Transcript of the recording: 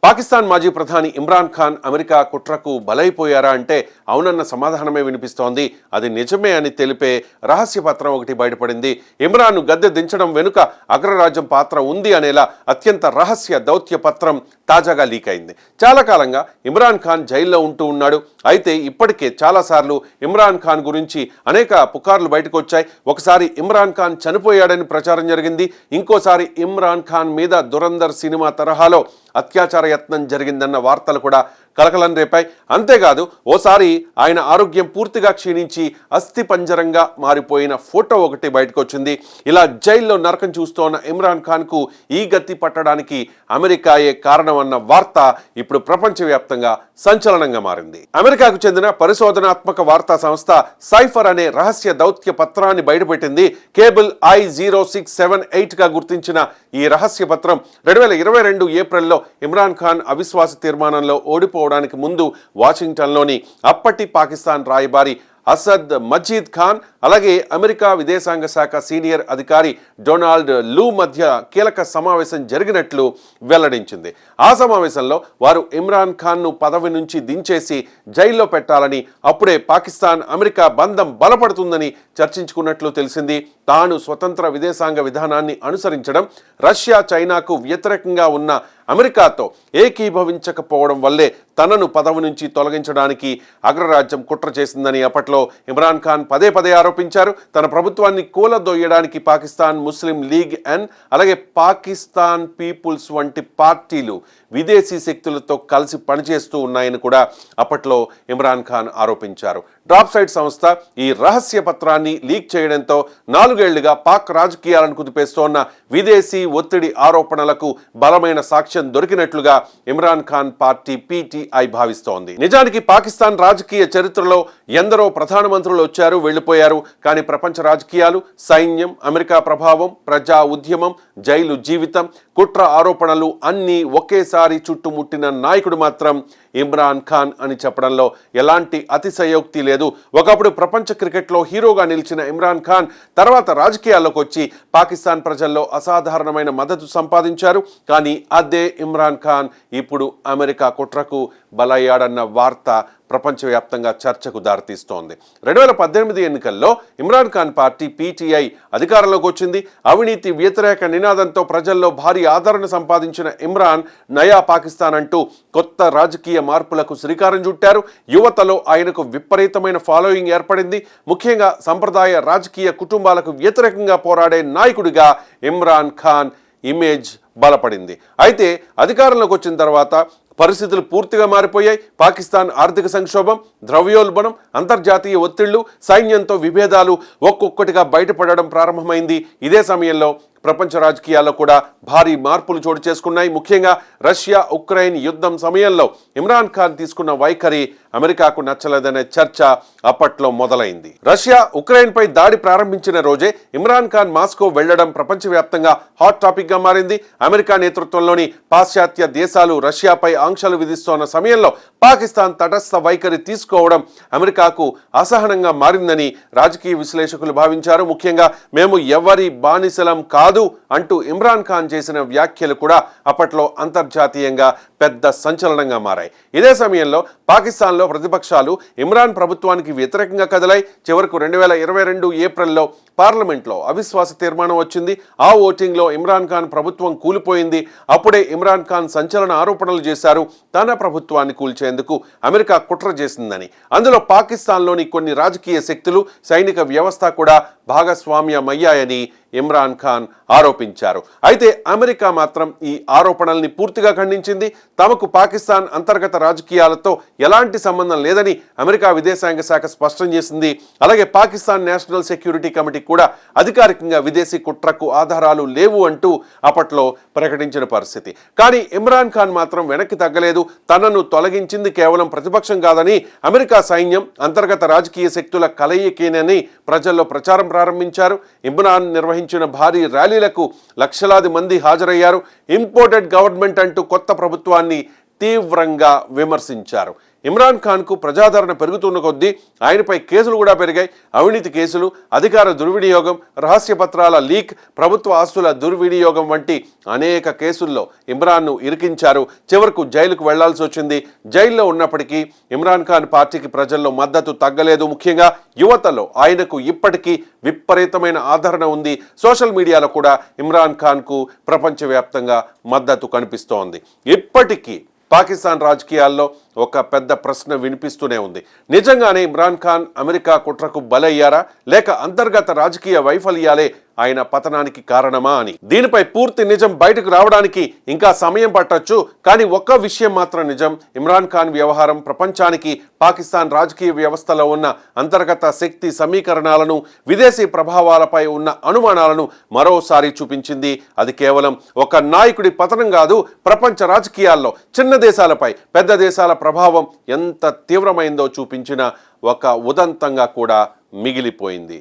పాకిస్తాన్ మాజీ ప్రధాని ఇమ్రాన్ ఖాన్ అమెరికా కుట్రకు బలైపోయారా అంటే అవునన్న సమాధానమే వినిపిస్తోంది. అది నిజమే అని తెలిపే రహస్య పత్రం ఒకటి బయటపడింది. ఇమ్రాన్ను గద్దె దించడం వెనుక అగ్రరాజ్యం పాత్ర ఉంది అనేలా అత్యంత రహస్య దౌత్య పత్రం తాజాగా లీక్ అయింది. చాలా కాలంగా ఇమ్రాన్ ఖాన్ జైల్లో ఉంటూ ఉన్నాడు. అయితే ఇప్పటికే చాలాసార్లు ఇమ్రాన్ ఖాన్ గురించి అనేక పుకార్లు బయటకు వచ్చాయి. ఒకసారి ఇమ్రాన్ ఖాన్ చనిపోయాడని ప్రచారం జరిగింది. ఇంకోసారి ఇమ్రాన్ ఖాన్ మీద దురంధర్ సినిమా తరహాలో అత్యాచార యత్నం జరిగిందన్న వార్తలు కూడా కలకలం రేపాయి. అంతేకాదు ఓసారి ఆయన ఆరోగ్యం పూర్తిగా క్షీణించి అస్థిపంజరంగా మారిపోయిన ఫోటో ఒకటి బయటకు వచ్చింది. ఇలా జైల్లో నరకం చూస్తోన్న ఇమ్రాన్ ఖాన్కు ఈ గతి పట్టడానికి అమెరికాయే కారణమన్న వార్త ఇప్పుడు ప్రపంచవ్యాప్తంగా సంచలనంగా మారింది. అమెరికాకు చెందిన పరిశోధనాత్మక వార్తా సంస్థ సైఫర్ అనే రహస్య దౌత్య పత్రాన్ని బయటపెట్టింది. కేబుల్ I0678గా గుర్తించిన ఈ రహస్య పత్రం 2022 ఏప్రిల్లో ఇమ్రాన్ ఖాన్ అవిశ్వాస తీర్మానంలో ఓడిపోవడానికి ముందు వాషింగ్టన్లోని అప్పటి పాకిస్తాన్ రాయబారి అసద్ మజీద్ ఖాన్ అలాగే అమెరికా విదేశాంగ శాఖ సీనియర్ అధికారి డొనాల్డ్ లూ మధ్య కీలక సమావేశం జరిగినట్లు వెల్లడించింది. ఆ సమావేశంలో వారు ఇమ్రాన్ ఖాన్ను పదవి నుంచి దించేసి జైల్లో పెట్టాలని, అప్పుడే పాకిస్తాన్ అమెరికా బంధం బలపడుతుందని చర్చించుకున్నట్లు తెలిసింది. తాను స్వతంత్ర విదేశాంగ విధానాన్ని అనుసరించడం, రష్యా చైనాకు వ్యతిరేకంగా ఉన్న అమెరికాతో ఏకీభవించకపోవడం వల్లే తనను పదవి నుంచి తొలగించడానికి అగ్రరాజ్యం కుట్ర చేసిందని అప్పట్లో ఇమ్రాన్ ఖాన్ పదే పదే ఆరోపించారు. తన ప్రభుత్వాన్ని కూలదొయ్యడానికి పాకిస్తాన్ ముస్లిం లీగ్ అలాగే పాకిస్తాన్ పీపుల్స్ వంటి పార్టీలు విదేశీ శక్తులతో కలిసి పనిచేస్తూ ఉన్నాయని కూడా అప్పట్లో ఇమ్రాన్ ఖాన్ ఆరోపించారు. డ్రాప్ సైట్ సంస్థ ఈ రహస్య పత్రాన్ని లీక్ చేయడంతో 4 ఏళ్లుగా పాక్ రాజకీయాలను కుదిపేస్తోన్న విదేశీ ఒత్తిడి ఆరోపణలకు బలమైన సాక్ష్యం దొరికినట్లుగా ఇమ్రాన్ ఖాన్ పార్టీ PTI భావిస్తోంది. నిజానికి పాకిస్తాన్ రాజకీయ చరిత్రలో ఎందరో ప్రధానమంత్రులు వచ్చారు, వెళ్ళిపోయారు. కానీ ప్రపంచ రాజకీయాలు, సైన్యం, అమెరికా ప్రభావం, ప్రజా ఉద్యమం, జైలు జీవితం, కుట్ర ఆరోపణలు అన్నీ ఒకేసారి చుట్టుముట్టిన నాయకుడు మాత్రం ఇమ్రాన్ ఖాన్ అని చెప్పడంలో ఎలాంటి అతిశయోక్తి లేదు. ఒకప్పుడు ప్రపంచ క్రికెట్లో హీరోగా నిలిచిన ఇమ్రాన్ ఖాన్ తర్వాత రాజకీయాల్లోకి వచ్చి పాకిస్తాన్ ప్రజల్లో అసాధారణమైన మద్దతు సంపాదించారు. కానీ అదే ఇమ్రాన్ ఖాన్ ఇప్పుడు అమెరికా కుట్రకు బలయ్యాడన్న వార్త ప్రపంచవ్యాప్తంగా చర్చకు దారితీస్తోంది. 2018 ఎన్నికల్లో ఇమ్రాన్ ఖాన్ పార్టీ PTI అధికారంలోకి వచ్చింది. అవినీతి వ్యతిరేక నినాదంతో ప్రజల్లో భారీ ఆదరణ సంపాదించిన ఇమ్రాన్ నయా పాకిస్తాన్ అంటూ కొత్త రాజకీయ మార్పులకు శ్రీకారం చుట్టారు. యువతలో ఆయనకు విపరీతమైన ఫాలోయింగ్ ఏర్పడింది. ముఖ్యంగా సంప్రదాయ రాజకీయ కుటుంబాలకు వ్యతిరేకంగా పోరాడే నాయకుడిగా ఇమ్రాన్ ఖాన్ ఇమేజ్ బలపడింది. అయితే అధికారంలోకి వచ్చిన తర్వాత పరిస్థితులు పూర్తిగా మారిపోయాయి. పాకిస్తాన్ ఆర్థిక సంక్షోభం, ద్రవ్యోల్బణం, అంతర్జాతీయ ఒత్తిళ్లు, సైన్యంతో విభేదాలు ఒక్కొక్కటిగా బయటపడడం ప్రారంభమైంది. ఇదే సమయంలో ప్రపంచ రాజకీయాల్లో కూడా భారీ మార్పులు చోటు చేసుకున్నాయి. ముఖ్యంగా రష్యా ఉక్రెయిన్ యుద్ధం సమయంలో ఇమ్రాన్ ఖాన్ తీసుకున్న వైఖరి అమెరికాకు నచ్చలేదనే చర్చ అప్పట్లో మొదలైంది. రష్యా ఉక్రెయిన్పై దాడి ప్రారంభించిన రోజే ఇమ్రాన్ ఖాన్ మాస్కో వెళ్లడం ప్రపంచవ్యాప్తంగా హాట్ టాపిక్ గా మారింది. అమెరికా నేతృత్వంలోని పాశ్చాత్య దేశాలు రష్యాపై ఆంక్షలు విధిస్తోన్న సమయంలో పాకిస్తాన్ తటస్థ వైఖరి తీసుకోవడం అమెరికాకు అసహనంగా మారిందని రాజకీయ విశ్లేషకులు భావించారు. ముఖ్యంగా మేము ఎవరి బానిసలం కాదు అంటూ ఇమ్రాన్ ఖాన్ చేసిన వ్యాఖ్యలు కూడా అప్పట్లో అంతర్జాతీయంగా పెద్ద సంచలనంగా మారాయి. ఇదే సమయంలో పాకిస్తాన్లో ప్రతిపక్షాలు ఇమ్రాన్ ప్రభుత్వానికి వ్యతిరేకంగా కదిలాయి. చివరకు 2022 ఏప్రిల్లో పార్లమెంట్లో అవిశ్వాస తీర్మానం వచ్చింది. ఆ ఓటింగ్లో ఇమ్రాన్ ఖాన్ ప్రభుత్వం కూలిపోయింది. అప్పుడే ఇమ్రాన్ ఖాన్ సంచలన ఆరోపణలు చేశారు. తన ప్రభుత్వాన్ని కూల్చేందుకు అమెరికా కుట్ర చేసిందని, అందులో పాకిస్తాన్లోని కొన్ని రాజకీయ శక్తులు, సైనిక వ్యవస్థ కూడా భాగస్వామ్యమయ్యాయని ఇమ్రాన్ ఖాన్ ఆరోపించారు. అయితే అమెరికా మాత్రం ఈ ఆరోపణల్ని పూర్తిగా ఖండించింది. తమకు పాకిస్తాన్ అంతర్గత రాజకీయాలతో ఎలాంటి సంబంధం లేదని అమెరికా విదేశాంగ శాఖ స్పష్టం చేసింది. అలాగే పాకిస్తాన్ నేషనల్ సెక్యూరిటీ కమిటీ కూడా అధికారికంగా విదేశీ కుట్రకు ఆధారాలు లేవు అంటూ అప్పట్లో ప్రకటించిన పరిస్థితి. కానీ ఇమ్రాన్ ఖాన్ మాత్రం వెనక్కి తగ్గలేదు. తనను తొలగించింది కేవలం ప్రతిపక్షం కాదని, అమెరికా సైన్యం, అంతర్గత రాజకీయ శక్తుల కలయికేనని ప్రజల్లో ప్రచారం ప్రారంభించారు. ఇమ్రాన్ నిర్వహించిన భారీ ర్యాలీలకు లక్షలాది మంది హాజరయ్యారు. ఇంపోర్టెడ్ గవర్నమెంట్ అంటూ కొత్త ప్రభుత్వాన్ని తీవ్రంగా విమర్శించారు. ఇమ్రాన్ ఖాన్కు ప్రజాదరణ పెరుగుతున్న కొద్దీ ఆయనపై కేసులు కూడా పెరిగాయి. అవినీతి కేసులు, అధికార దుర్వినియోగం, రహస్య పత్రాల లీక్, ప్రభుత్వ ఆస్తుల దుర్వినియోగం వంటి అనేక కేసుల్లో ఇమ్రాన్ను ఇరికించారు. చివరకు జైలుకు వెళ్లాల్సి వచ్చింది. జైల్లో ఉన్నప్పటికీ ఇమ్రాన్ ఖాన్ పార్టీకి ప్రజల్లో మద్దతు తగ్గలేదు. ముఖ్యంగా యువతలో ఆయనకు ఇప్పటికీ విపరీతమైన ఆదరణ ఉంది. సోషల్ మీడియాలో కూడా ఇమ్రాన్ ఖాన్కు ప్రపంచవ్యాప్తంగా మద్దతు కనిపిస్తోంది. ఇప్పటికీ పాకిస్తాన్ రాజకీయాల్లో ఒక పెద్ద ప్రశ్న వినిపిస్తూనే ఉంది. నిజంగానే ఇమ్రాన్ ఖాన్ అమెరికా కుట్రకు బలయ్యారా, లేక అంతర్గత రాజకీయ వైఫల్యాలే ఆయన పతనానికి కారణమా అని. దీనిపై పూర్తి నిజం బయటకు రావడానికి ఇంకా సమయం పట్టొచ్చు. కానీ ఒక్క విషయం మాత్రం నిజం, ఇమ్రాన్ ఖాన్ వ్యవహారం ప్రపంచానికి పాకిస్తాన్ రాజకీయ వ్యవస్థలో ఉన్న అంతర్గత శక్తి సమీకరణాలను, విదేశీ ప్రభావాలపై ఉన్న అనుమానాలను మరోసారి చూపించింది. అది కేవలం ఒక నాయకుడి పతనం కాదు, ప్రపంచ రాజకీయాల్లో చిన్న దేశాలపై పెద్ద దేశాల ప్రభావం ఎంత తీవ్రమైందో చూపించిన ఒక ఉదంతంగా కూడా మిగిలిపోయింది.